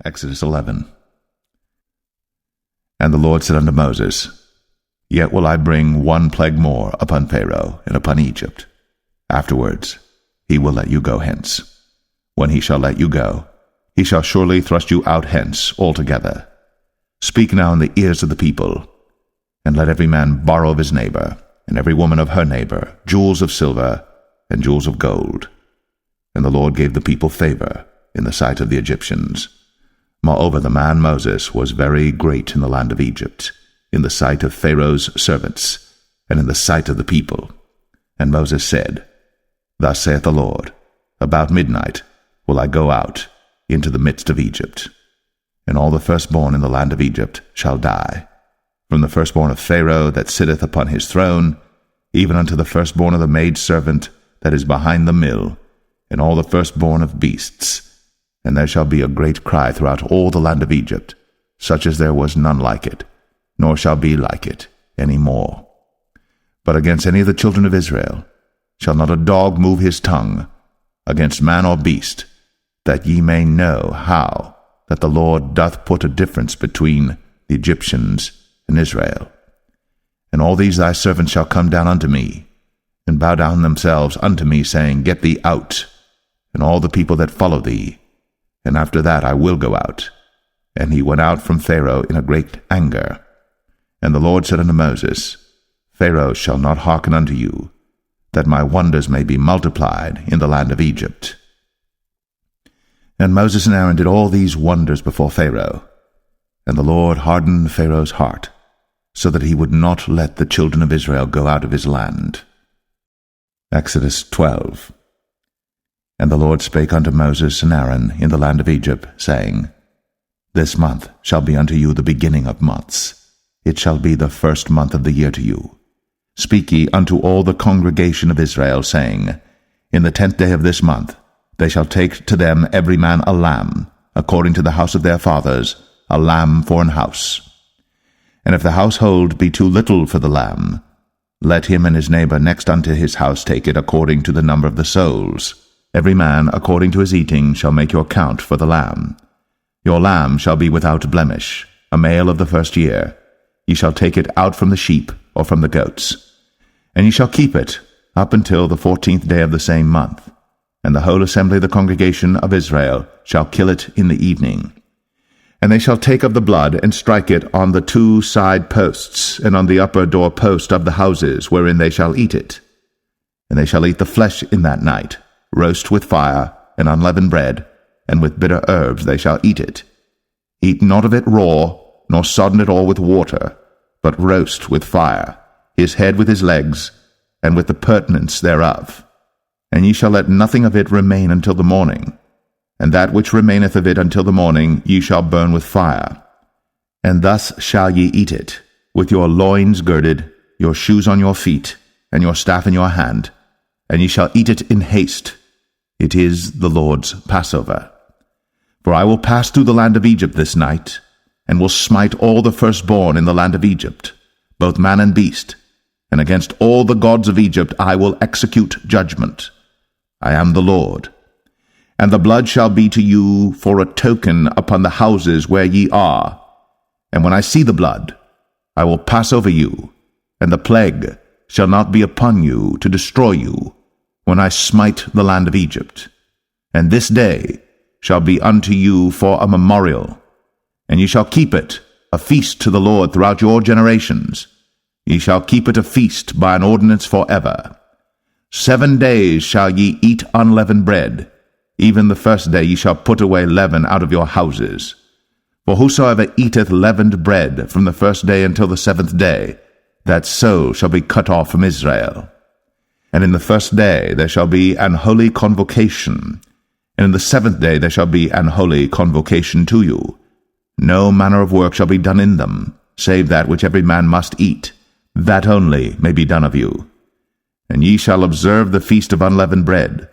Exodus 11. And the Lord said unto Moses, Yet will I bring one plague more upon Pharaoh and upon Egypt. Afterwards he will let you go hence. When he shall let you go, he shall surely thrust you out hence altogether. Speak now in the ears of the people, and let every man borrow of his neighbor, and every woman of her neighbor, jewels of silver and jewels of gold. And the Lord gave the people favor in the sight of the Egyptians. Moreover, the man Moses was very great in the land of Egypt, in the sight of Pharaoh's servants, and in the sight of the people. And Moses said, Thus saith the Lord, About midnight will I go out into the midst of Egypt, and all the firstborn in the land of Egypt shall die, from the firstborn of Pharaoh that sitteth upon his throne, even unto the firstborn of the maidservant that is behind the mill, and all the firstborn of beasts. And there shall be a great cry throughout all the land of Egypt, such as there was none like it, nor shall be like it any more. But against any of the children of Israel shall not a dog move his tongue, against man or beast, that ye may know how that the Lord doth put a difference between the Egyptians and Israel. And all these thy servants shall come down unto me, and bow down themselves unto me, saying, Get thee out, and all the people that follow thee. And after that I will go out. And he went out from Pharaoh in a great anger. And the Lord said unto Moses, Pharaoh shall not hearken unto you, that my wonders may be multiplied in the land of Egypt. And Moses and Aaron did all these wonders before Pharaoh. And the Lord hardened Pharaoh's heart, so that he would not let the children of Israel go out of his land. Exodus 12. And the Lord spake unto Moses and Aaron in the land of Egypt, saying, This month shall be unto you the beginning of months. It shall be the first month of the year to you. Speak ye unto all the congregation of Israel, saying, In the 10th day of this month they shall take to them every man a lamb, according to the house of their fathers, a lamb for an house. And if the household be too little for the lamb, let him and his neighbor next unto his house take it according to the number of the souls. Every man according to his eating shall make your count for the lamb. Your lamb shall be without blemish, a male of the first year. Ye shall take it out from the sheep or from the goats. And ye shall keep it up until the 14th day of the same month. And the whole assembly of the congregation of Israel shall kill it in the evening. And they shall take of the blood, and strike it on the 2 side posts, and on the upper door post of the houses wherein they shall eat it. And they shall eat the flesh in that night, roast with fire, and unleavened bread, and with bitter herbs they shall eat it. Eat not of it raw, nor sodden it all with water, but roast with fire, his head with his legs, and with the purtenance thereof. And ye shall let nothing of it remain until the morning. And that which remaineth of it until the morning ye shall burn with fire. And thus shall ye eat it, with your loins girded, your shoes on your feet, and your staff in your hand, and ye shall eat it in haste. It is the Lord's Passover. For I will pass through the land of Egypt this night, and will smite all the firstborn in the land of Egypt, both man and beast, and against all the gods of Egypt I will execute judgment. I am the Lord. And the blood shall be to you for a token upon the houses where ye are. And when I see the blood, I will pass over you, and the plague shall not be upon you to destroy you, when I smite the land of Egypt. And this day shall be unto you for a memorial, and ye shall keep it a feast to the Lord throughout your generations. Ye shall keep it a feast by an ordinance forever. 7 days shall ye eat unleavened bread. Even the first day ye shall put away leaven out of your houses. For whosoever eateth leavened bread from the first day until the 7th day, that soul shall be cut off from Israel. And in the first day there shall be an holy convocation, and in the 7th day there shall be an holy convocation to you. No manner of work shall be done in them, save that which every man must eat, that only may be done of you. And ye shall observe the feast of unleavened bread.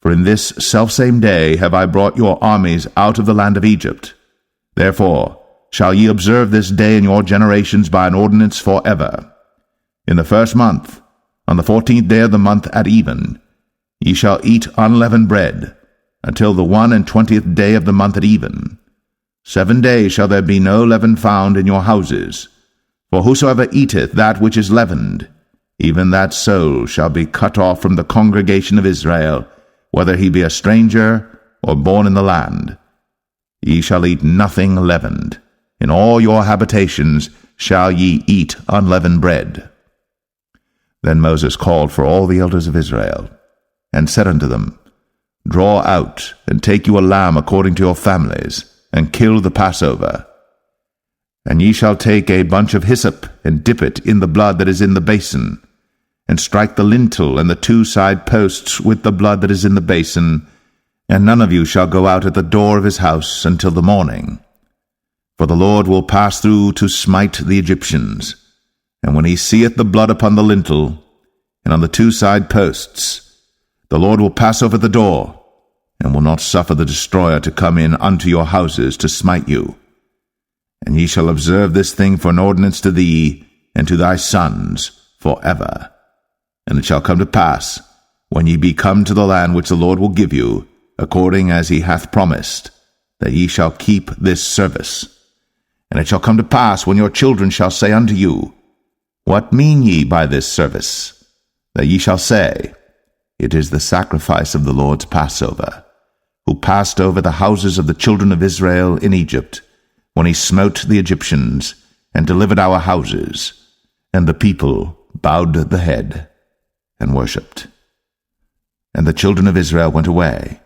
For in this selfsame day have I brought your armies out of the land of Egypt. Therefore shall ye observe this day in your generations by an ordinance forever. In the 1st month, on the 14th day of the month at even, ye shall eat unleavened bread, until the 21st day of the month at even. 7 days shall there be no leaven found in your houses. For whosoever eateth that which is leavened, even that soul shall be cut off from the congregation of Israel, whether he be a stranger or born in the land. Ye shall eat nothing leavened. In all your habitations shall ye eat unleavened bread. Then Moses called for all the elders of Israel, and said unto them, Draw out, and take you a lamb according to your families, and kill the Passover. And ye shall take a bunch of hyssop, and dip it in the blood that is in the basin, and strike the lintel and the 2 side posts with the blood that is in the basin, and none of you shall go out at the door of his house until the morning. For the Lord will pass through to smite the Egyptians. And when he seeth the blood upon the lintel, and on the 2 side posts, the Lord will pass over the door, and will not suffer the destroyer to come in unto your houses to smite you. And ye shall observe this thing for an ordinance to thee, and to thy sons, for ever. And it shall come to pass, when ye be come to the land which the Lord will give you, according as he hath promised, that ye shall keep this service. And it shall come to pass, when your children shall say unto you, What mean ye by this service? That ye shall say, It is the sacrifice of the Lord's Passover, who passed over the houses of the children of Israel in Egypt, when he smote the Egyptians, and delivered our houses. And the people bowed the head, and worshipped. And the children of Israel went away,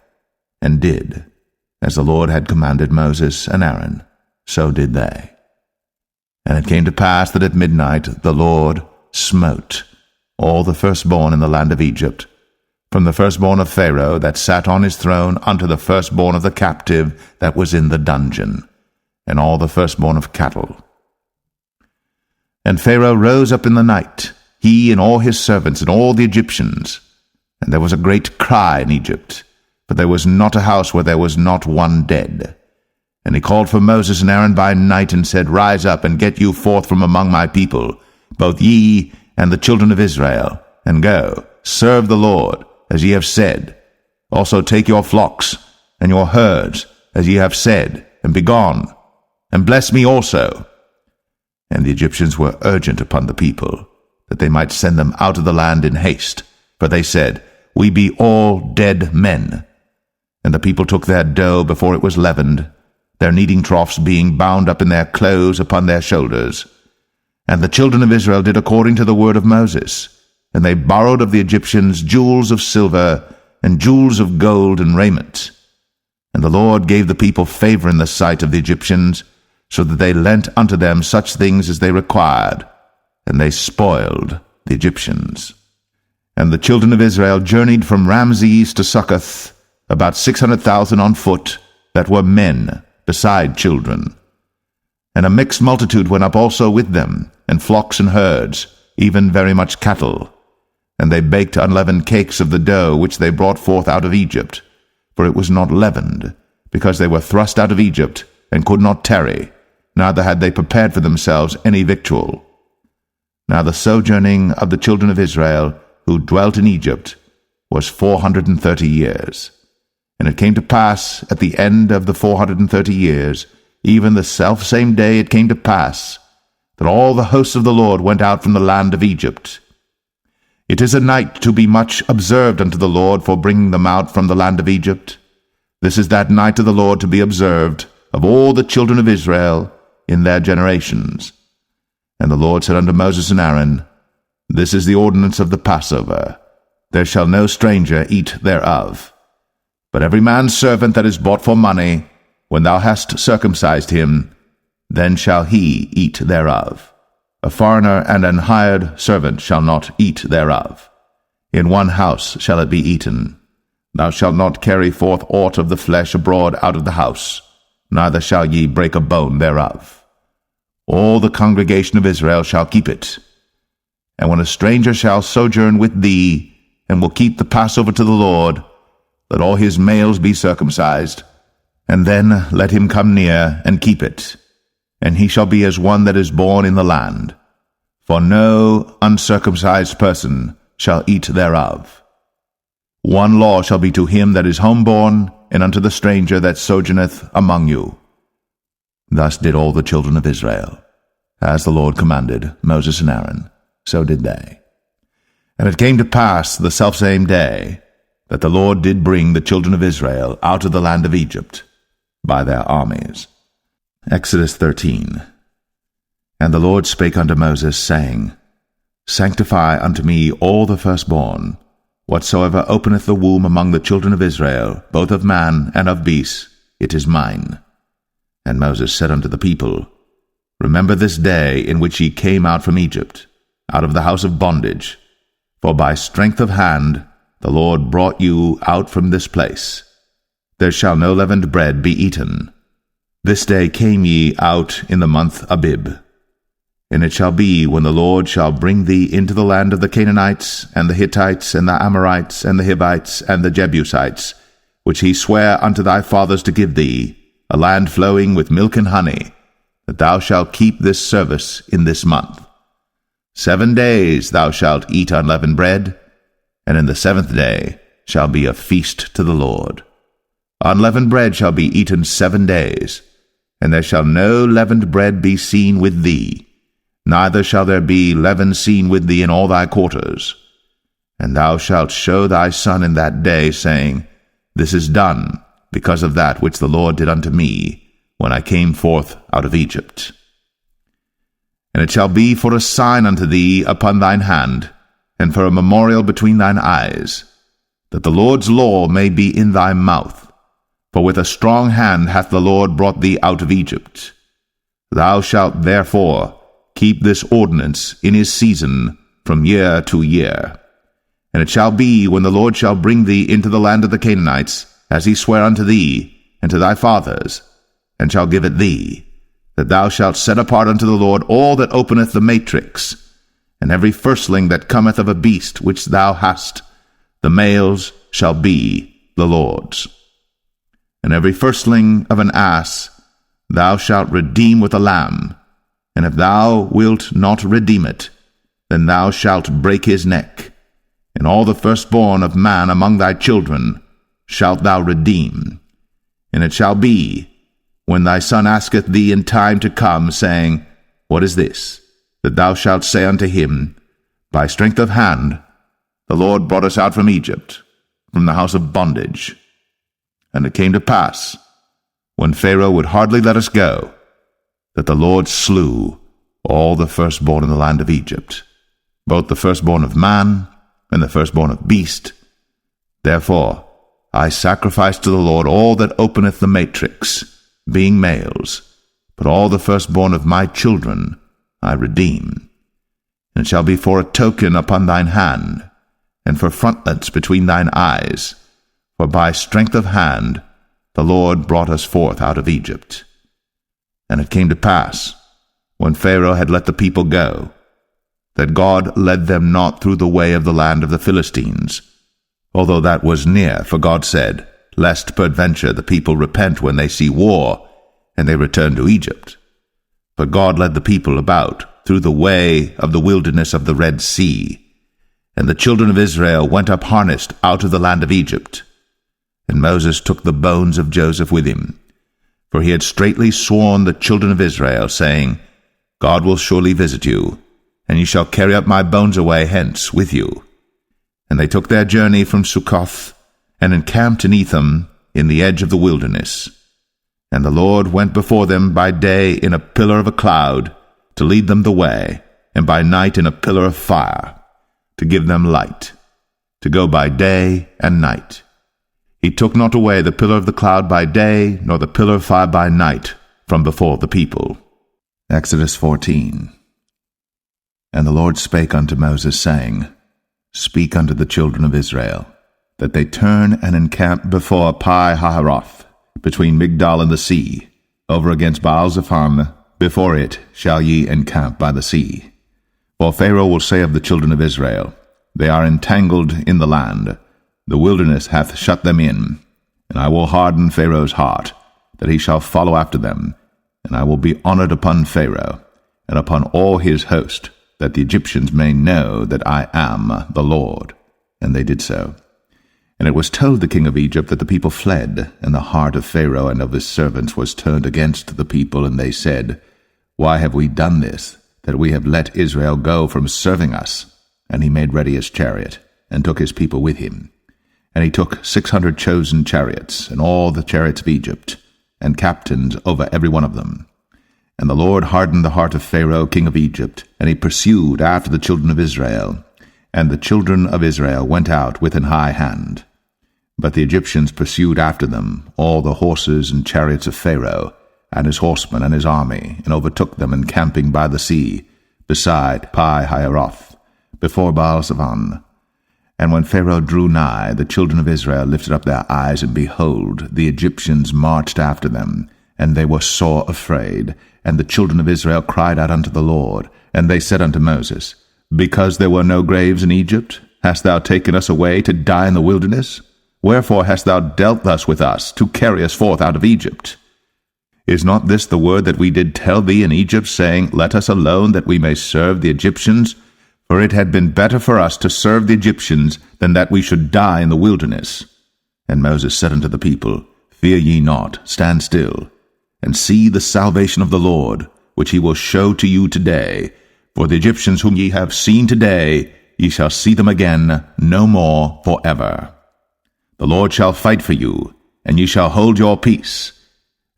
and did, as the Lord had commanded Moses and Aaron, so did they. And it came to pass that at midnight the Lord smote all the firstborn in the land of Egypt, from the firstborn of Pharaoh that sat on his throne unto the firstborn of the captive that was in the dungeon, and all the firstborn of cattle. And Pharaoh rose up in the night, he and all his servants and all the Egyptians, and there was a great cry in Egypt, for there was not a house where there was not one dead. And he called for Moses and Aaron by night, and said, Rise up, and get you forth from among my people, both ye and the children of Israel, and go, serve the Lord, as ye have said. Also take your flocks and your herds, as ye have said, and be gone, and bless me also. And the Egyptians were urgent upon the people, that they might send them out of the land in haste. For they said, We be all dead men. And the people took their dough before it was leavened, their kneading troughs being bound up in their clothes upon their shoulders. And the children of Israel did according to the word of Moses. And they borrowed of the Egyptians jewels of silver, and jewels of gold and raiment. And the Lord gave the people favor in the sight of the Egyptians, so that they lent unto them such things as they required, and they spoiled the Egyptians. And the children of Israel journeyed from Ramses to Succoth, about 600,000 on foot, that were men, beside children. And a mixed multitude went up also with them, and flocks and herds, even very much cattle. And they baked unleavened cakes of the dough which they brought forth out of Egypt, for it was not leavened, because they were thrust out of Egypt, and could not tarry, neither had they prepared for themselves any victual. Now the sojourning of the children of Israel, who dwelt in Egypt, was 430 years. And it came to pass at the end of the 430 years, even the selfsame day it came to pass, that all the hosts of the Lord went out from the land of Egypt. It is a night to be much observed unto the Lord for bringing them out from the land of Egypt. This is that night of the Lord to be observed of all the children of Israel in their generations. And the Lord said unto Moses and Aaron, This is the ordinance of the Passover. There shall no stranger eat thereof. But every man's servant that is bought for money, when thou hast circumcised him, then shall he eat thereof. A foreigner and an hired servant shall not eat thereof. In one house shall it be eaten. Thou shalt not carry forth aught of the flesh abroad out of the house, neither shall ye break a bone thereof. All the congregation of Israel shall keep it. And when a stranger shall sojourn with thee, and will keep the Passover to the Lord, let all his males be circumcised, and then let him come near and keep it. And he shall be as one that is born in the land. For no uncircumcised person shall eat thereof. One law shall be to him that is homeborn, and unto the stranger that sojourneth among you. Thus did all the children of Israel. As the Lord commanded Moses and Aaron, so did they. And it came to pass the selfsame day that the Lord did bring the children of Israel out of the land of Egypt by their armies. Exodus 13. And the Lord spake unto Moses, saying, Sanctify unto me all the firstborn, whatsoever openeth the womb among the children of Israel, both of man and of beast, it is mine. And Moses said unto the people, Remember this day in which ye came out from Egypt, out of the house of bondage, for by strength of hand the Lord brought you out from this place. There shall no leavened bread be eaten. This day came ye out in the month Abib. And it shall be, when the Lord shall bring thee into the land of the Canaanites, and the Hittites, and the Amorites, and the Hivites, and the Jebusites, which he sware unto thy fathers to give thee, a land flowing with milk and honey, that thou shalt keep this service in this month. 7 days thou shalt eat unleavened bread, and in the 7th day shall be a feast to the Lord. Unleavened bread shall be eaten 7 days, and there shall no leavened bread be seen with thee, neither shall there be leaven seen with thee in all thy quarters. And thou shalt show thy son in that day, saying, This is done because of that which the Lord did unto me, when I came forth out of Egypt. And it shall be for a sign unto thee upon thine hand, and for a memorial between thine eyes, that the Lord's law may be in thy mouth. For with a strong hand hath the Lord brought thee out of Egypt. Thou shalt therefore keep this ordinance in his season from year to year. And it shall be, when the Lord shall bring thee into the land of the Canaanites, as he sware unto thee and to thy fathers, and shall give it thee, that thou shalt set apart unto the Lord all that openeth the matrix, and every firstling that cometh of a beast which thou hast, the males shall be the Lord's. And every firstling of an ass thou shalt redeem with a lamb, and if thou wilt not redeem it, then thou shalt break his neck. And all the firstborn of man among thy children shalt thou redeem. And it shall be, when thy son asketh thee in time to come, saying, What is this? That thou shalt say unto him, By strength of hand the Lord brought us out from Egypt, from the house of bondage. And it came to pass, when Pharaoh would hardly let us go, that the Lord slew all the firstborn in the land of Egypt, both the firstborn of man and the firstborn of beast. Therefore I sacrifice to the Lord all that openeth the matrix, being males, but all the firstborn of my children I redeem. And it shall be for a token upon thine hand, and for frontlets between thine eyes, for by strength of hand the Lord brought us forth out of Egypt. And it came to pass, when Pharaoh had let the people go, that God led them not through the way of the land of the Philistines, although that was near, for God said, Lest peradventure the people repent when they see war, and they return to Egypt. But God led the people about through the way of the wilderness of the Red Sea, and the children of Israel went up harnessed out of the land of Egypt. And Moses took the bones of Joseph with him, for he had straitly sworn the children of Israel, saying, God will surely visit you, and ye shall carry up my bones away hence with you. And they took their journey from Succoth, and encamped in Etham in the edge of the wilderness. And the Lord went before them by day in a pillar of a cloud, to lead them the way, and by night in a pillar of fire, to give them light, to go by day and night. He took not away the pillar of the cloud by day, nor the pillar of fire by night, from before the people. Exodus 14. And the Lord spake unto Moses, saying, Speak unto the children of Israel, that they turn and encamp before Pi-hahiroth, between Migdal and the sea, over against Baal-zephon. Before it shall ye encamp by the sea. For Pharaoh will say of the children of Israel, They are entangled in the land, the wilderness hath shut them in, and I will harden Pharaoh's heart, that he shall follow after them, and I will be honored upon Pharaoh, and upon all his host, that the Egyptians may know that I am the Lord. And they did so. And it was told the king of Egypt that the people fled, and the heart of Pharaoh and of his servants was turned against the people, and they said, Why have we done this, that we have let Israel go from serving us? And he made ready his chariot, and took his people with him. And he took 600 chosen chariots, and all the chariots of Egypt, and captains over every one of them. And the Lord hardened the heart of Pharaoh king of Egypt, and he pursued after the children of Israel. And the children of Israel went out with an high hand. But the Egyptians pursued after them, all the horses and chariots of Pharaoh, and his horsemen and his army, and overtook them encamping by the sea, beside Pi-hahiroth, before Baal-zephon. And when Pharaoh drew nigh, the children of Israel lifted up their eyes, and behold, the Egyptians marched after them, and they were sore afraid. And the children of Israel cried out unto the Lord, and they said unto Moses, Because there were no graves in Egypt, hast thou taken us away to die in the wilderness? Wherefore hast thou dealt thus with us, to carry us forth out of Egypt? Is not this the word that we did tell thee in Egypt, saying, Let us alone, that we may serve the Egyptians? For it had been better for us to serve the Egyptians, than that we should die in the wilderness. And Moses said unto the people, Fear ye not, stand still, and see the salvation of the Lord, which he will show to you today. For the Egyptians whom ye have seen today, ye shall see them again no more forever. The Lord shall fight for you, and ye shall hold your peace.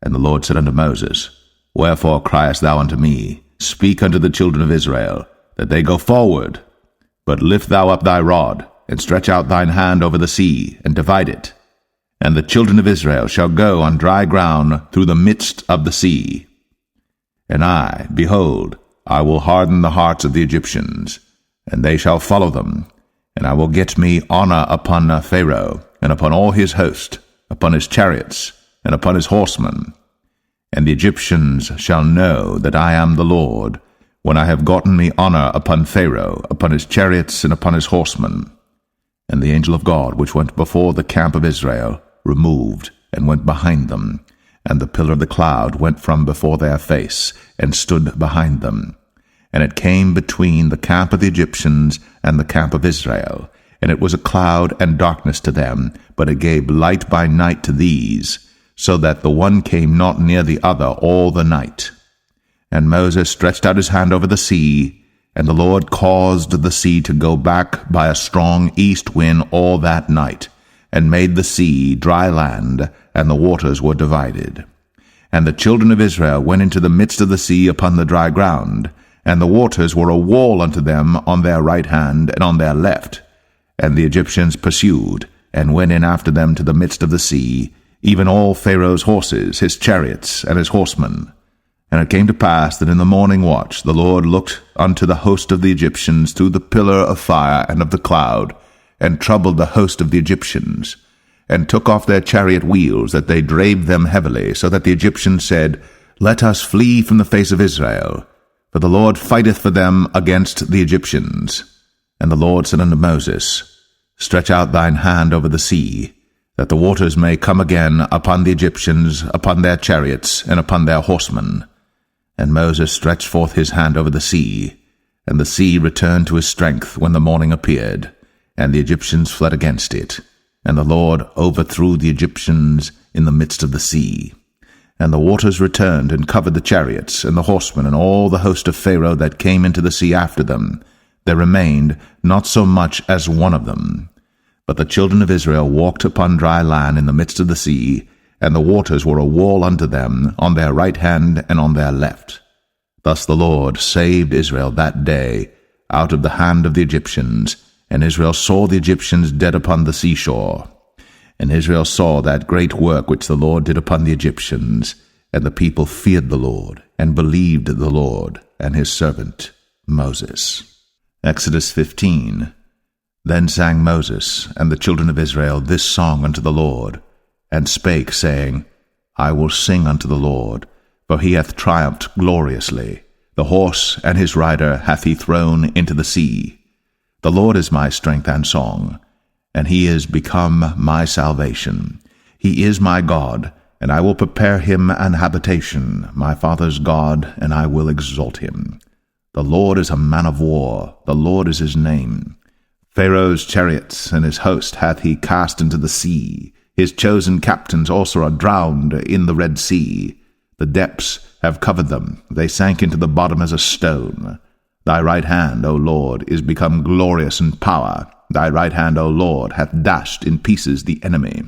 And the Lord said unto Moses, Wherefore criest thou unto me? Speak unto the children of Israel, that they go forward. But lift thou up thy rod, and stretch out thine hand over the sea, and divide it. And the children of Israel shall go on dry ground through the midst of the sea. And I, behold, I will harden the hearts of the Egyptians, and they shall follow them. And I will get me honor upon Pharaoh, and upon all his host, upon his chariots, and upon his horsemen. And the Egyptians shall know that I am the Lord, when I have gotten me honor upon Pharaoh, upon his chariots, and upon his horsemen. And the angel of God, which went before the camp of Israel, removed, and went behind them. And the pillar of the cloud went from before their face, and stood behind them. And it came between the camp of the Egyptians and the camp of Israel. And it was a cloud and darkness to them, but it gave light by night to these, so that the one came not near the other all the night. And Moses stretched out his hand over the sea, and the Lord caused the sea to go back by a strong east wind all that night, and made the sea dry land, and the waters were divided. And the children of Israel went into the midst of the sea upon the dry ground, and the waters were a wall unto them on their right hand and on their left. And the Egyptians pursued, and went in after them to the midst of the sea, even all Pharaoh's horses, his chariots, and his horsemen. And it came to pass that in the morning watch the Lord looked unto the host of the Egyptians through the pillar of fire and of the cloud, and troubled the host of the Egyptians, and took off their chariot wheels, that they drave them heavily, so that the Egyptians said, Let us flee from the face of Israel, for the Lord fighteth for them against the Egyptians. And the Lord said unto Moses, Stretch out thine hand over the sea, that the waters may come again upon the Egyptians, upon their chariots, and upon their horsemen. And Moses stretched forth his hand over the sea, and the sea returned to his strength when the morning appeared, and the Egyptians fled against it. And the Lord overthrew the Egyptians in the midst of the sea. And the waters returned and covered the chariots, and the horsemen, and all the host of Pharaoh that came into the sea after them. There remained not so much as one of them. But the children of Israel walked upon dry land in the midst of the sea, and the waters were a wall unto them on their right hand and on their left. Thus the Lord saved Israel that day out of the hand of the Egyptians, and Israel saw the Egyptians dead upon the seashore. And Israel saw that great work which the Lord did upon the Egyptians, and the people feared the Lord, and believed the Lord and his servant Moses. Exodus 15. Then sang Moses and the children of Israel this song unto the Lord, and spake, saying, I will sing unto the Lord, for he hath triumphed gloriously. The horse and his rider hath he thrown into the sea. The Lord is my strength and song, and he is become my salvation. He is my God, and I will prepare him an habitation, my father's God, and I will exalt him. The Lord is a man of war, the Lord is his name. Pharaoh's chariots and his host hath he cast into the sea. His chosen captains also are drowned in the Red Sea. The depths have covered them. They sank into the bottom as a stone. Thy right hand, O Lord, is become glorious in power. Thy right hand, O Lord, hath dashed in pieces the enemy.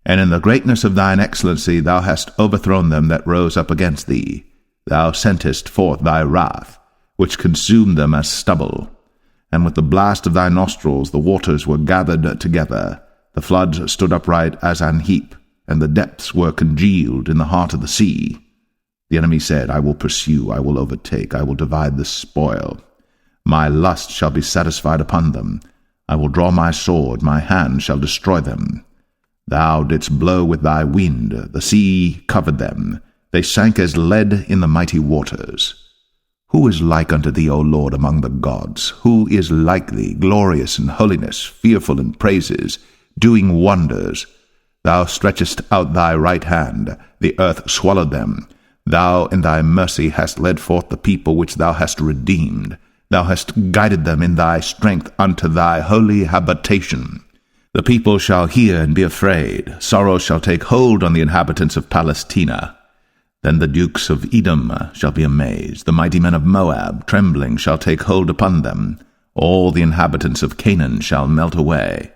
And in the greatness of thine excellency thou hast overthrown them that rose up against thee. Thou sentest forth thy wrath, which consumed them as stubble. And with the blast of thy nostrils the waters were gathered together. The floods stood upright as an heap, and the depths were congealed in the heart of the sea. The enemy said, I will pursue, I will overtake, I will divide the spoil. My lust shall be satisfied upon them. I will draw my sword, my hand shall destroy them. Thou didst blow with thy wind, the sea covered them. They sank as lead in the mighty waters. Who is like unto thee, O Lord, among the gods? Who is like thee, glorious in holiness, fearful in praises, doing wonders? Thou stretchest out thy right hand, the earth swallowed them. Thou in thy mercy hast led forth the people which thou hast redeemed. Thou hast guided them in thy strength unto thy holy habitation. The people shall hear and be afraid. Sorrow shall take hold on the inhabitants of Palestina. Then the dukes of Edom shall be amazed. The mighty men of Moab, trembling, shall take hold upon them. All the inhabitants of Canaan shall melt away.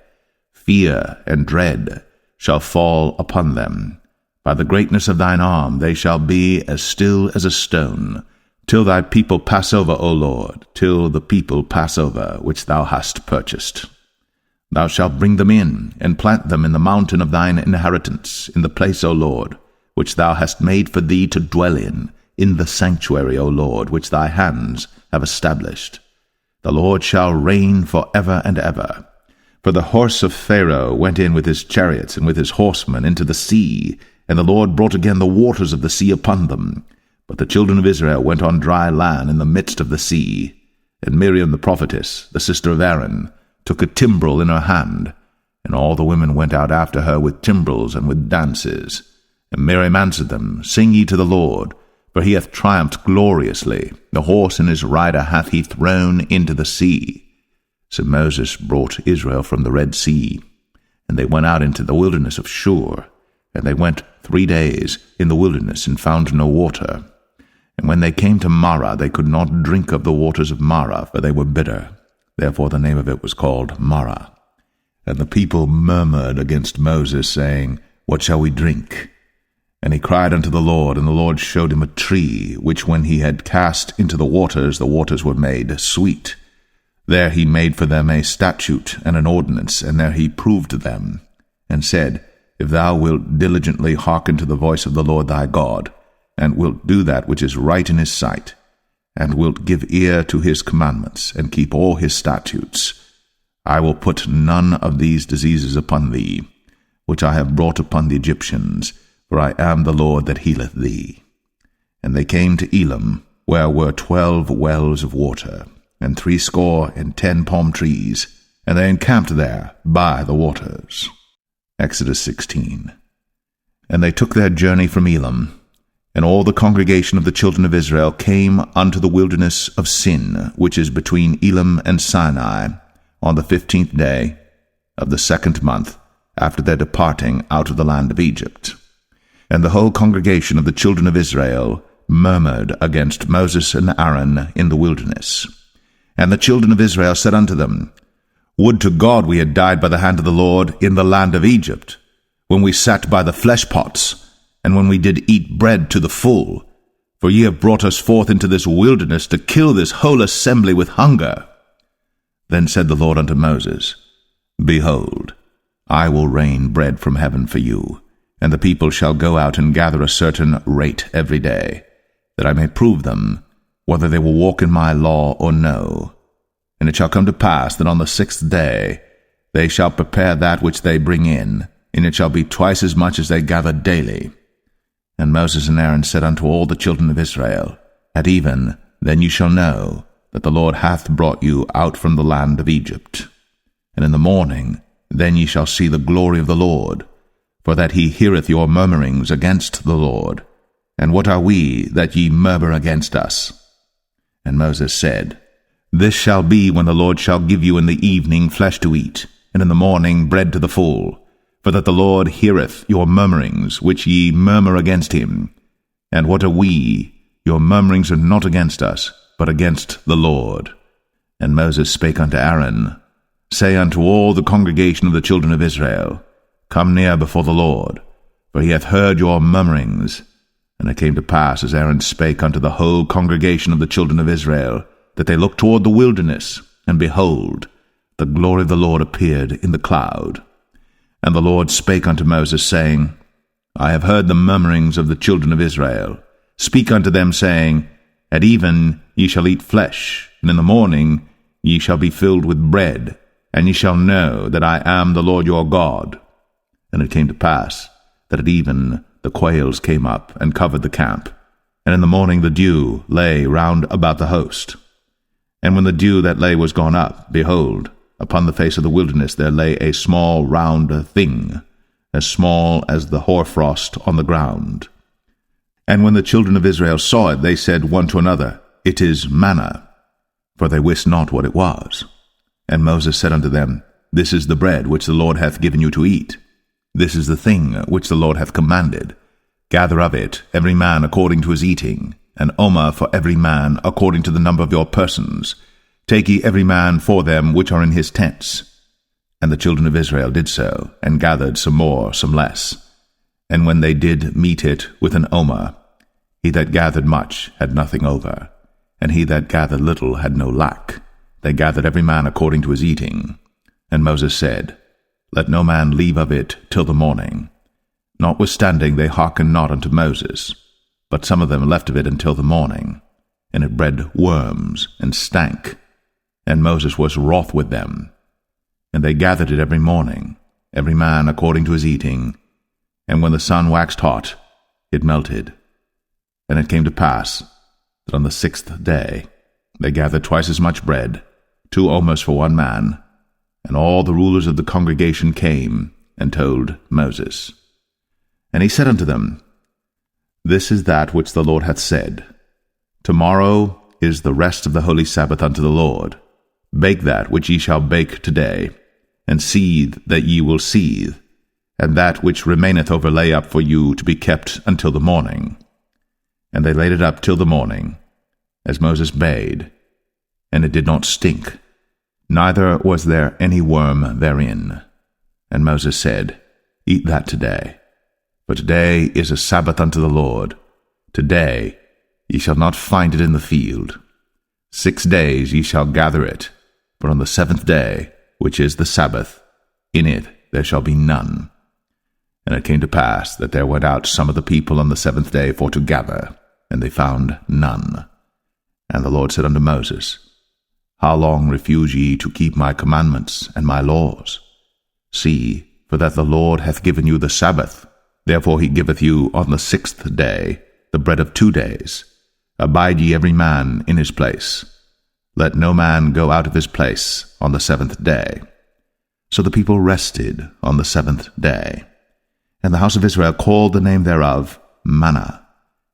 Fear and dread shall fall upon them. By the greatness of thine arm they shall be as still as a stone, till thy people pass over, O Lord, till the people pass over, which thou hast purchased. Thou shalt bring them in, and plant them in the mountain of thine inheritance, in the place, O Lord, which thou hast made for thee to dwell in the sanctuary, O Lord, which thy hands have established. The Lord shall reign for ever and ever. For the horse of Pharaoh went in with his chariots and with his horsemen into the sea, and the Lord brought again the waters of the sea upon them. But the children of Israel went on dry land in the midst of the sea. And Miriam the prophetess, the sister of Aaron, took a timbrel in her hand, and all the women went out after her with timbrels and with dances. And Miriam answered them, Sing ye to the Lord, for he hath triumphed gloriously. The horse and his rider hath he thrown into the sea. So Moses brought Israel from the Red Sea, and they went out into the wilderness of Shur. And they went 3 days in the wilderness, and found no water. And when they came to Marah, they could not drink of the waters of Marah, for they were bitter. Therefore the name of it was called Marah. And the people murmured against Moses, saying, What shall we drink? And he cried unto the Lord, and the Lord showed him a tree, which when he had cast into the waters were made sweet. There he made for them a statute and an ordinance, and there he proved them, and said, If thou wilt diligently hearken to the voice of the Lord thy God, and wilt do that which is right in his sight, and wilt give ear to his commandments, and keep all his statutes, I will put none of these diseases upon thee, which I have brought upon the Egyptians, for I am the Lord that healeth thee. And they came to Elim, where were 12 wells of water, and 70 palm trees, and they encamped there by the waters. Exodus 16. And they took their journey from Elim, and all the congregation of the children of Israel came unto the wilderness of Sin, which is between Elim and Sinai, on the 15th day of the 2nd month, after their departing out of the land of Egypt. And the whole congregation of the children of Israel murmured against Moses and Aaron in the wilderness. And the children of Israel said unto them, Would to God we had died by the hand of the Lord in the land of Egypt, when we sat by the flesh pots, and when we did eat bread to the full. For ye have brought us forth into this wilderness to kill this whole assembly with hunger. Then said the Lord unto Moses, Behold, I will rain bread from heaven for you, and the people shall go out and gather a certain rate every day, that I may prove them, whether they will walk in my law or no. And it shall come to pass that on the 6th day they shall prepare that which they bring in, and it shall be twice as much as they gather daily. And Moses and Aaron said unto all the children of Israel, At even then you shall know that the Lord hath brought you out from the land of Egypt. And in the morning then ye shall see the glory of the Lord, for that he heareth your murmurings against the Lord. And what are we that ye murmur against us? And Moses said, This shall be when the Lord shall give you in the evening flesh to eat, and in the morning bread to the full, for that the Lord heareth your murmurings, which ye murmur against him. And what are we? Your murmurings are not against us, but against the Lord. And Moses spake unto Aaron, Say unto all the congregation of the children of Israel, Come near before the Lord, for he hath heard your murmurings. And it came to pass, as Aaron spake unto the whole congregation of the children of Israel, that they looked toward the wilderness, and behold, the glory of the Lord appeared in the cloud. And the Lord spake unto Moses, saying, I have heard the murmurings of the children of Israel. Speak unto them, saying, At even ye shall eat flesh, and in the morning ye shall be filled with bread, and ye shall know that I am the Lord your God. And it came to pass, that at even the quails came up, and covered the camp, and in the morning the dew lay round about the host. And when the dew that lay was gone up, behold, upon the face of the wilderness there lay a small round thing, as small as the hoarfrost on the ground. And when the children of Israel saw it, they said one to another, It is manna, for they wist not what it was. And Moses said unto them, This is the bread which the Lord hath given you to eat. This is the thing which the Lord hath commanded. Gather of it every man according to his eating, an omer for every man according to the number of your persons. Take ye every man for them which are in his tents. And the children of Israel did so, and gathered some more, some less. And when they did meet it with an omer, he that gathered much had nothing over, and he that gathered little had no lack. They gathered every man according to his eating. And Moses said, Let no man leave of it till the morning. Notwithstanding they hearkened not unto Moses, but some of them left of it until the morning, and it bred worms, and stank. And Moses was wroth with them. And they gathered it every morning, every man according to his eating. And when the sun waxed hot, it melted. And it came to pass, that on the 6th day they gathered twice as much bread, 2 omers for one man. And all the rulers of the congregation came, and told Moses. And he said unto them, This is that which the Lord hath said. Tomorrow is the rest of the holy Sabbath unto the Lord. Bake that which ye shall bake today, and seethe that ye will seethe, and that which remaineth over lay up for you to be kept until the morning. And they laid it up till the morning, as Moses bade, and it did not stink, neither was there any worm therein. And Moses said, Eat that today, for today is a Sabbath unto the Lord. Today ye shall not find it in the field. 6 days ye shall gather it, but on the 7th day, which is the Sabbath, in it there shall be none. And it came to pass that there went out some of the people on the 7th day for to gather, and they found none. And the Lord said unto Moses, How long refuse ye to keep my commandments and my laws? See, for that the Lord hath given you the Sabbath. Therefore he giveth you on the 6th day the bread of 2 days. Abide ye every man in his place. Let no man go out of his place on the 7th day. So the people rested on the 7th day. And the house of Israel called the name thereof manna.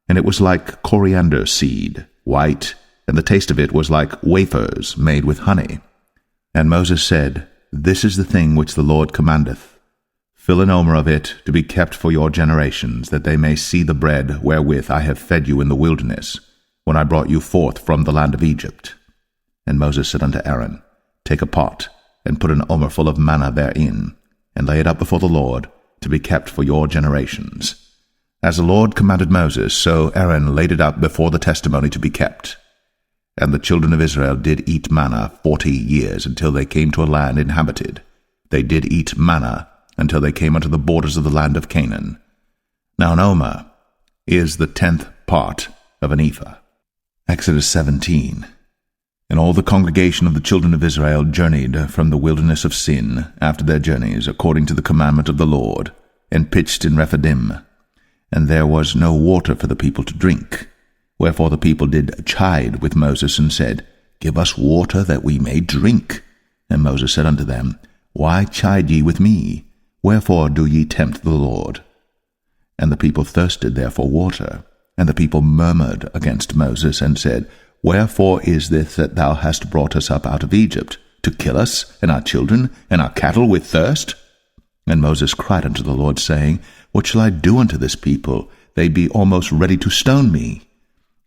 And it was like coriander seed, white, and the taste of it was like wafers made with honey. And Moses said, This is the thing which the Lord commandeth. Fill an omer of it to be kept for your generations, that they may see the bread wherewith I have fed you in the wilderness, when I brought you forth from the land of Egypt. And Moses said unto Aaron, Take a pot, and put an omer full of manna therein, and lay it up before the Lord, to be kept for your generations. As the Lord commanded Moses, so Aaron laid it up before the testimony to be kept. And the children of Israel did eat manna 40 years, until they came to a land inhabited. They did eat manna until they came unto the borders of the land of Canaan. Now an omer is the 10th part of an ephah. Exodus 17. And all the congregation of the children of Israel journeyed from the wilderness of Sin after their journeys, according to the commandment of the Lord, and pitched in Rephidim. And there was no water for the people to drink. Wherefore the people did chide with Moses, and said, Give us water that we may drink. And Moses said unto them, Why chide ye with me? Wherefore do ye tempt the Lord? And the people thirsted there for water. And the people murmured against Moses, and said, Wherefore is this that thou hast brought us up out of Egypt, to kill us, and our children, and our cattle with thirst? And Moses cried unto the Lord, saying, What shall I do unto this people? They be almost ready to stone me.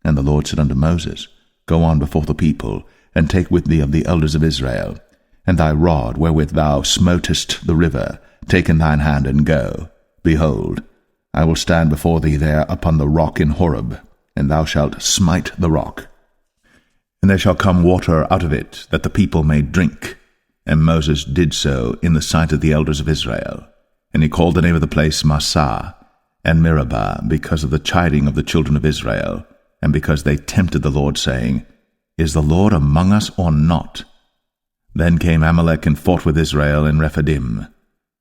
And the Lord said unto Moses, Go on before the people, and take with thee of the elders of Israel, and thy rod wherewith thou smotest the river, take in thine hand, and go. Behold, I will stand before thee there upon the rock in Horeb, and thou shalt smite the rock. And there shall come water out of it, that the people may drink. And Moses did so in the sight of the elders of Israel. And he called the name of the place Massah and Meribah, because of the chiding of the children of Israel, and because they tempted the Lord, saying, Is the Lord among us or not? Then came Amalek and fought with Israel in Rephidim.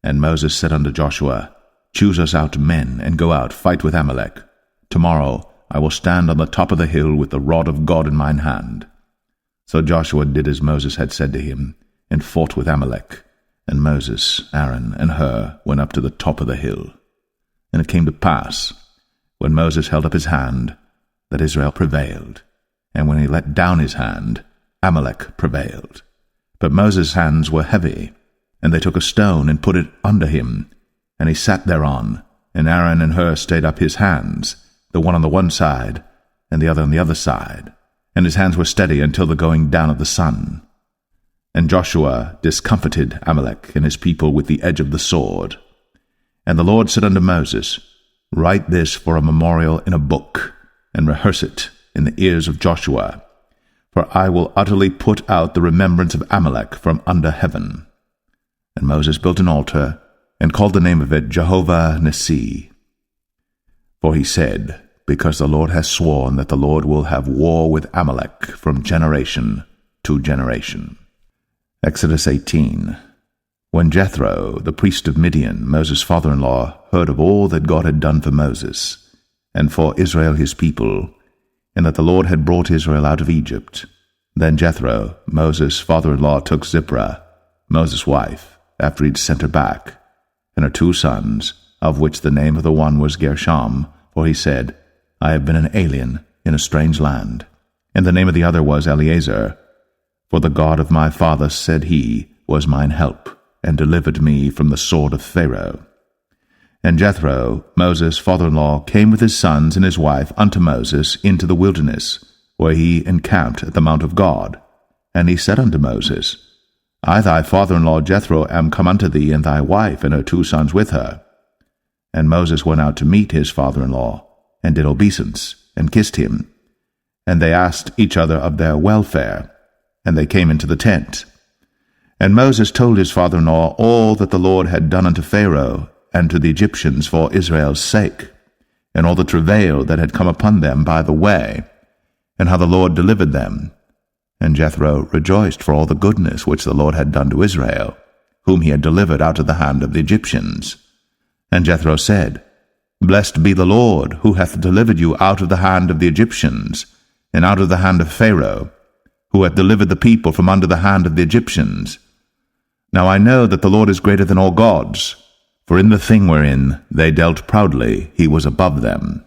And Moses said unto Joshua, Choose us out men, and go out, fight with Amalek. Tomorrow I will stand on the top of the hill with the rod of God in mine hand. So Joshua did as Moses had said to him, and fought with Amalek. And Moses, Aaron, and Hur went up to the top of the hill. And it came to pass, when Moses held up his hand, that Israel prevailed. And when he let down his hand, Amalek prevailed. But Moses' hands were heavy, and they took a stone and put it under him, and he sat thereon. And Aaron and Hur stayed up his hands, the one on the one side, and the other on the other side. And his hands were steady until the going down of the sun. And Joshua discomfited Amalek and his people with the edge of the sword. And the Lord said unto Moses, Write this for a memorial in a book, and rehearse it in the ears of Joshua. For I will utterly put out the remembrance of Amalek from under heaven. And Moses built an altar, and called the name of it Jehovah Nissi. For he said, Because the Lord has sworn that the Lord will have war with Amalek from generation to generation. Exodus 18. When Jethro, the priest of Midian, Moses' father-in-law, heard of all that God had done for Moses, and for Israel his people, and that the Lord had brought Israel out of Egypt, then Jethro, Moses' father-in-law, took Zipporah, Moses' wife, after he'd sent her back, and her 2 sons, of which the name of the one was Gershom, for he said, I have been an alien in a strange land. And the name of the other was Eleazar. For the God of my father, said he, was mine help, and delivered me from the sword of Pharaoh. And Jethro, Moses' father-in-law, came with his sons and his wife unto Moses into the wilderness, where he encamped at the mount of God. And he said unto Moses, I thy father-in-law Jethro am come unto thee, and thy wife and her 2 sons with her. And Moses went out to meet his father-in-law, and did obeisance, and kissed him. And they asked each other of their welfare, and they came into the tent. And Moses told his father-in-law all that the Lord had done unto Pharaoh and to the Egyptians for Israel's sake, and all the travail that had come upon them by the way, and how the Lord delivered them. And Jethro rejoiced for all the goodness which the Lord had done to Israel, whom he had delivered out of the hand of the Egyptians. And Jethro said, Blessed be the Lord, who hath delivered you out of the hand of the Egyptians, and out of the hand of Pharaoh, who hath delivered the people from under the hand of the Egyptians. Now I know that the Lord is greater than all gods, for in the thing wherein they dealt proudly he was above them.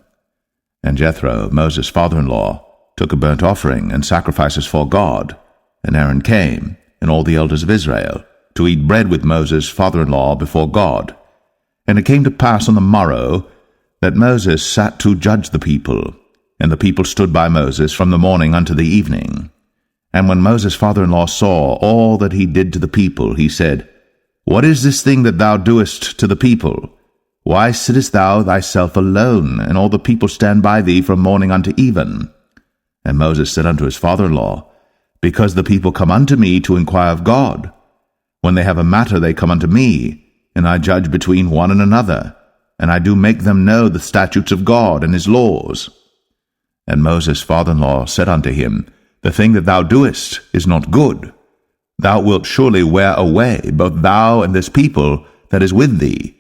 And Jethro, Moses' father-in-law, took a burnt offering and sacrifices for God. And Aaron came, and all the elders of Israel, to eat bread with Moses' father-in-law before God. And it came to pass on the morrow that Moses sat to judge the people, and the people stood by Moses from the morning unto the evening. And when Moses' father-in-law saw all that he did to the people, he said, What is this thing that thou doest to the people? Why sittest thou thyself alone, and all the people stand by thee from morning unto even? And Moses said unto his father-in-law, Because the people come unto me to inquire of God. When they have a matter they come unto me, and I judge between one and another, and I do make them know the statutes of God and his laws. And Moses' father-in-law said unto him, The thing that thou doest is not good. Thou wilt surely wear away both thou and this people that is with thee.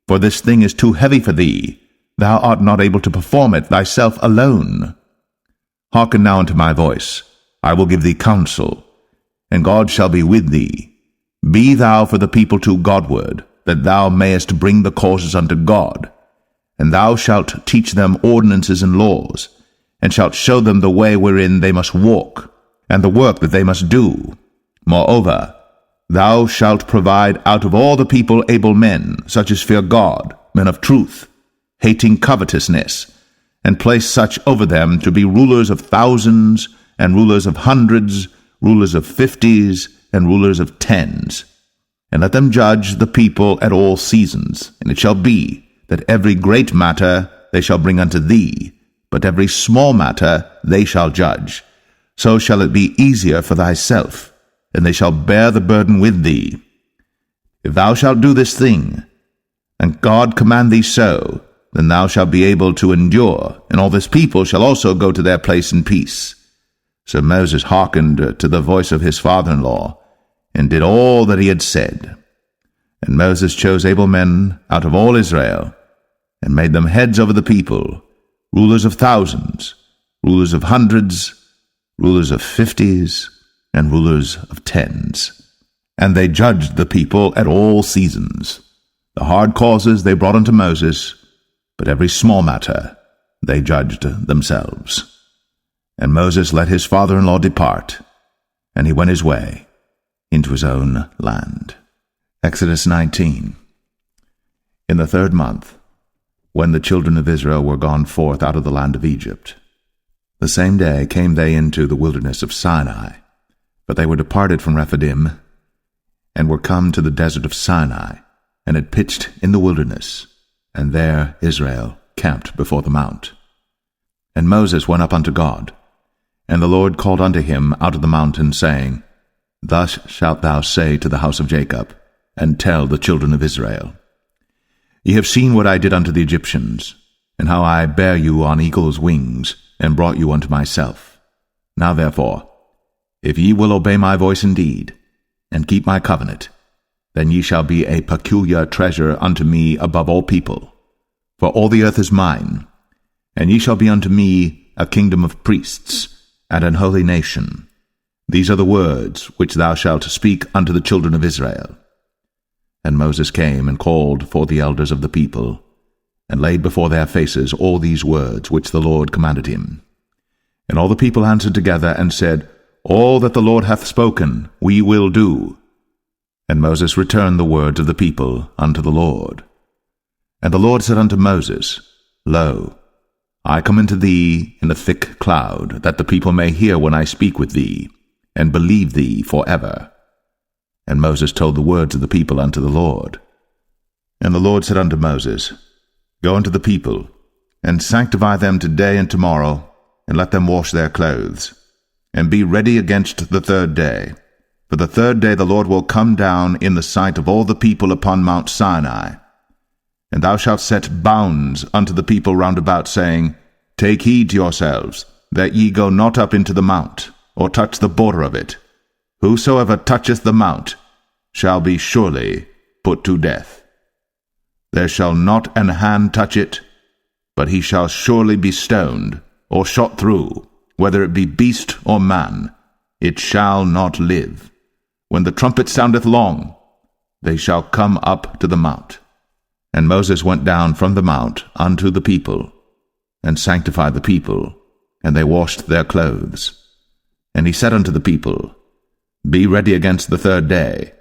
For this thing is too heavy for thee. Thou art not able to perform it thyself alone. Hearken now unto my voice. I will give thee counsel, and God shall be with thee. Be thou for the people to Godward, that thou mayest bring the causes unto God. And thou shalt teach them ordinances and laws, and shalt show them the way wherein they must walk, and the work that they must do. Moreover, thou shalt provide out of all the people able men, such as fear God, men of truth, hating covetousness, and place such over them to be rulers of thousands, and rulers of hundreds, rulers of 50s, and rulers of 10s. And let them judge the people at all seasons. And it shall be, that every great matter they shall bring unto thee, but every small matter they shall judge. So shall it be easier for thyself, and they shall bear the burden with thee. If thou shalt do this thing, and God command thee so, then thou shalt be able to endure, and all this people shall also go to their place in peace. So Moses hearkened to the voice of his father-in-law, and did all that he had said. And Moses chose able men out of all Israel, and made them heads over the people, rulers of thousands, rulers of hundreds, rulers of 50s, and rulers of 10s. And they judged the people at all seasons. The hard causes they brought unto Moses, but every small matter they judged themselves. And Moses let his father-in-law depart, and he went his way into his own land. Exodus 19. In the 3rd month, when the children of Israel were gone forth out of the land of Egypt, the same day came they into the wilderness of Sinai, but they were departed from Rephidim, and were come to the desert of Sinai, and had pitched in the wilderness, and there Israel camped before the mount. And Moses went up unto God, and the Lord called unto him out of the mountain, saying, Thus shalt thou say to the house of Jacob, and tell the children of Israel, Ye have seen what I did unto the Egyptians, and how I bare you on eagle's wings, and brought you unto myself. Now therefore, if ye will obey my voice indeed, and keep my covenant, then ye shall be a peculiar treasure unto me above all people. For all the earth is mine, and ye shall be unto me a kingdom of priests, and an holy nation. These are the words which thou shalt speak unto the children of Israel. And Moses came and called for the elders of the people, and laid before their faces all these words which the Lord commanded him. And all the people answered together and said, All that the Lord hath spoken we will do. And Moses returned the words of the people unto the Lord. And the Lord said unto Moses, Lo, I come unto thee in a thick cloud, that the people may hear when I speak with thee, and believe thee forever. And Moses told the words of the people unto the Lord. And the Lord said unto Moses, Go unto the people, and sanctify them today and tomorrow, and let them wash their clothes, and be ready against the 3rd day. For the 3rd day the Lord will come down in the sight of all the people upon Mount Sinai. And thou shalt set bounds unto the people round about, saying, Take heed to yourselves, that ye go not up into the mount, or touch the border of it. Whosoever toucheth the mount shall be surely put to death. There shall not an hand touch it, but he shall surely be stoned, or shot through, whether it be beast or man. It shall not live. When the trumpet soundeth long, they shall come up to the mount. And Moses went down from the mount unto the people, and sanctified the people, and they washed their clothes. And he said unto the people, Be ready against the 3rd day,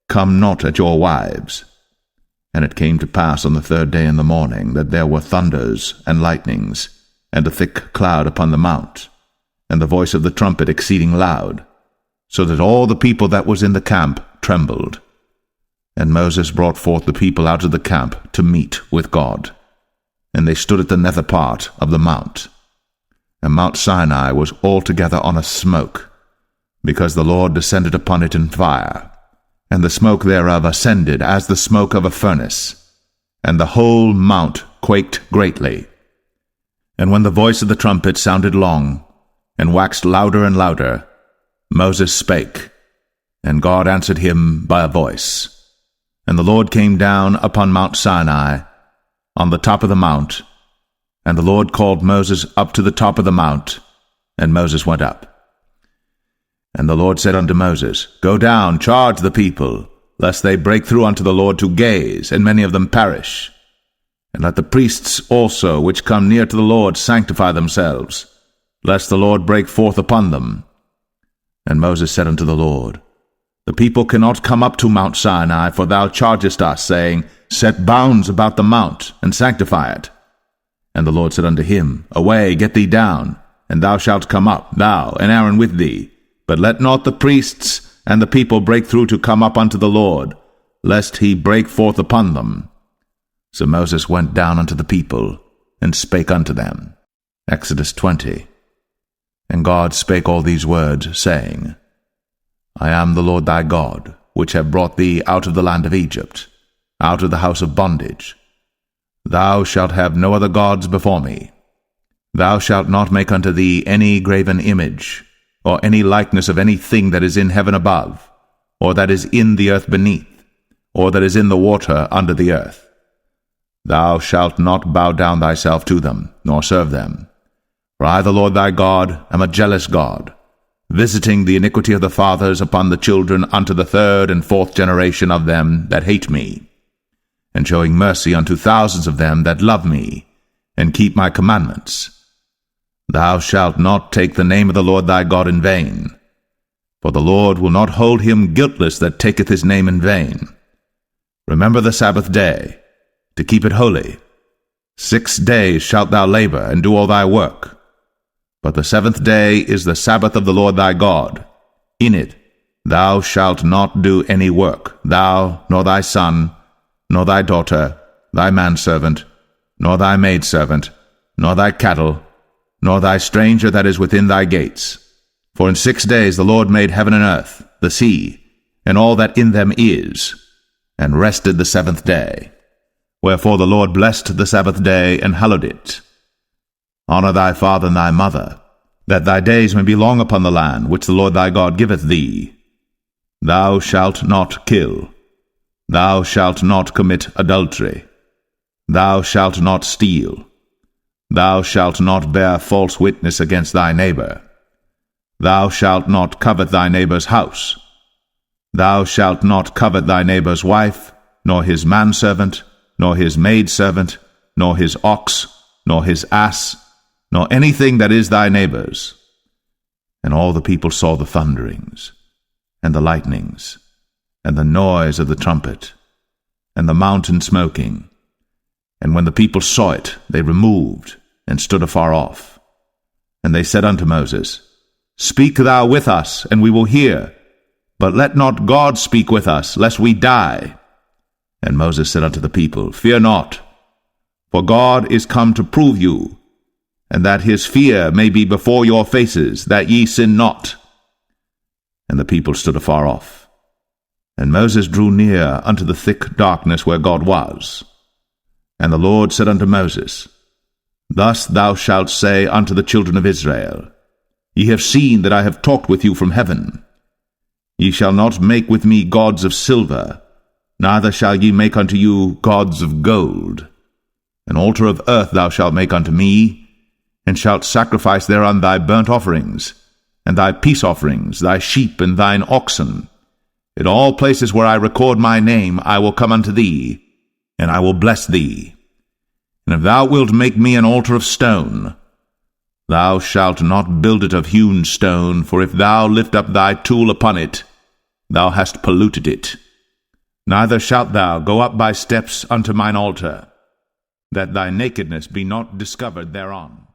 come not at your wives. And it came to pass on the 3rd day in the morning, that there were thunders and lightnings, and a thick cloud upon the mount, and the voice of the trumpet exceeding loud, so that all the people that was in the camp trembled. And Moses brought forth the people out of the camp to meet with God. And they stood at the nether part of the mount. And Mount Sinai was altogether on a smoke, because the Lord descended upon it in fire, and the smoke thereof ascended as the smoke of a furnace, and the whole mount quaked greatly. And when the voice of the trumpet sounded long, and waxed louder and louder, Moses spake, and God answered him by a voice. And the Lord came down upon Mount Sinai, on the top of the mount, and the Lord called Moses up to the top of the mount, and Moses went up. And the Lord said unto Moses, Go down, charge the people, lest they break through unto the Lord to gaze, and many of them perish. And let the priests also, which come near to the Lord, sanctify themselves, lest the Lord break forth upon them. And Moses said unto the Lord, The people cannot come up to Mount Sinai, for thou chargest us, saying, Set bounds about the mount, and sanctify it. And the Lord said unto him, Away, get thee down, and thou shalt come up, thou and Aaron with thee. But let not the priests and the people break through to come up unto the Lord, lest he break forth upon them. So Moses went down unto the people, and spake unto them. Exodus 20. And God spake all these words, saying, I am the Lord thy God, which have brought thee out of the land of Egypt, out of the house of bondage. Thou shalt have no other gods before me. Thou shalt not make unto thee any graven image, or any likeness of any thing that is in heaven above, or that is in the earth beneath, or that is in the water under the earth. Thou shalt not bow down thyself to them, nor serve them. For I, the Lord thy God, am a jealous God, visiting the iniquity of the fathers upon the children unto the third and fourth generation of them that hate me, and showing mercy unto thousands of them that love me, and keep my commandments. Thou shalt not take the name of the Lord thy God in vain, for the Lord will not hold him guiltless that taketh his name in vain. Remember the Sabbath day, to keep it holy. 6 days shalt thou labor, and do all thy work. But the 7th day is the Sabbath of the Lord thy God. In it thou shalt not do any work, thou, nor thy son, nor thy daughter, thy manservant, nor thy maidservant, nor thy cattle, nor thy stranger that is within thy gates. For in 6 days the Lord made heaven and earth, the sea, and all that in them is, and rested the 7th day. Wherefore the Lord blessed the Sabbath day, and hallowed it. Honor thy father and thy mother, that thy days may be long upon the land which the Lord thy God giveth thee. Thou shalt not kill. Thou shalt not commit adultery. Thou shalt not steal. Thou shalt not bear false witness against thy neighbor. Thou shalt not covet thy neighbor's house. Thou shalt not covet thy neighbor's wife, nor his manservant, nor his maidservant, nor his ox, nor his ass, nor anything that is thy neighbor's. And all the people saw the thunderings, and the lightnings, and the noise of the trumpet, and the mountain smoking. And when the people saw it, they removed, and stood afar off. And they said unto Moses, Speak thou with us, and we will hear. But let not God speak with us, lest we die. And Moses said unto the people, Fear not, for God is come to prove you, and that his fear may be before your faces, that ye sin not. And the people stood afar off. And Moses drew near unto the thick darkness where God was. And the Lord said unto Moses, Thus thou shalt say unto the children of Israel, Ye have seen that I have talked with you from heaven. Ye shall not make with me gods of silver, neither shall ye make unto you gods of gold. An altar of earth thou shalt make unto me, and shalt sacrifice thereon thy burnt offerings, and thy peace offerings, thy sheep and thine oxen. In all places where I record my name I will come unto thee, and I will bless thee. And if thou wilt make me an altar of stone, thou shalt not build it of hewn stone, for if thou lift up thy tool upon it, thou hast polluted it. Neither shalt thou go up by steps unto mine altar, that thy nakedness be not discovered thereon.